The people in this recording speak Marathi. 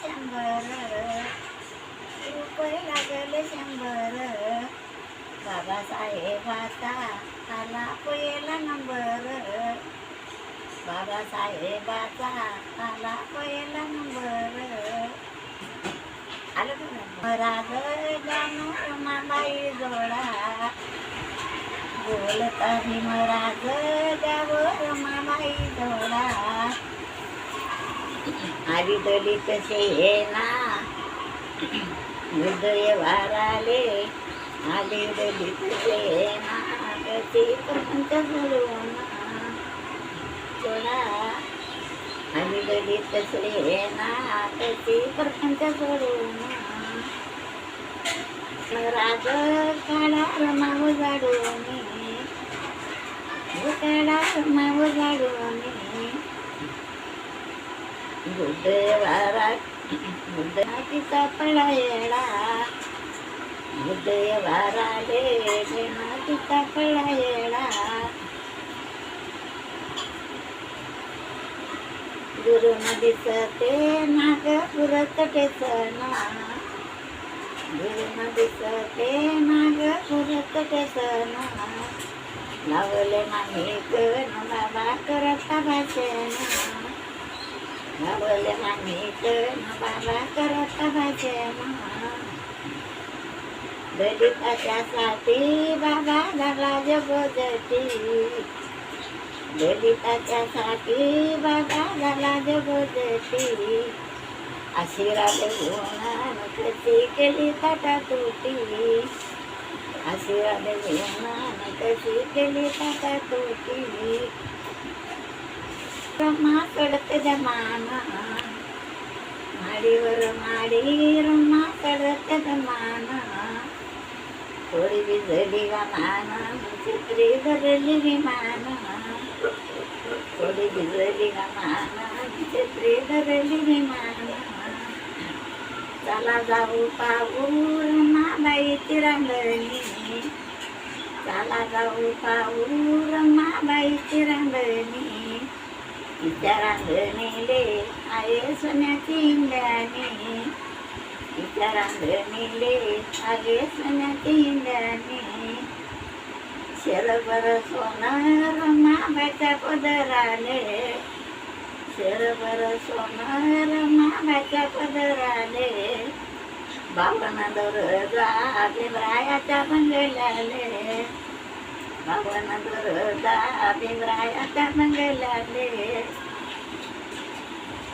100 रुपये लागले 100 बाबासाहेबाचा आला पहिला नंबर बाबासाहेबाचा आला पहिला नंबर आलं का राग जाणू रमाबाई जोडा बोलता भीमराज द्यावं रमाबाई जोडा आली दलित सेना हृदय वाराले आली दलित सेना कशी पंच सोडून सोडा आली दलित सेना कशी प्रपंच सोडून राग काढा रमाव जाडून काढा रमाव जाडून बुद्धवारा बुद्धनातीचा पळा येडा बुद्धवाराले नातीचा पळा येडा गुरु दिसते नाग पुरत टेसना गुरु दिसते नाग पुरत टेसना लावले माणिक न बाबा करता भाषण लावले माणिक न बाबा करता भाषण दलिताच्यासाठी बाबा झाला जगोजटी दलिताच्यासाठी बाबा झाला जगोजटी आशीर्वाद घेऊन कशी केली ताटा तुटी आशीर्वाद घेऊन कशी केली ताटा तुटी रमा कडत जमाना माडीवर माडी रमा कडत जमाना थोडी भिजली गमाना छत्री धरली विमान थोडी भिजली गमाना छत्री धरली विमान चला जाऊ पाहू रमाबाईची रांगणी चला जाऊ पाहू रमाबाईची रांगणी तिच्या रांगणीले आहे सोन्याची इंद्राणी तिच्या रांगणीले आहे सोन्याची इंद्राणी शरभर सोनं रमाबाईच्या पदराले शरभर सोनं रमाबाईच्या पदराले बावन दुर्गा भीमरायाच्या बंगल्याले बावन दुर्गा भीमरायाच्या बंगल्याले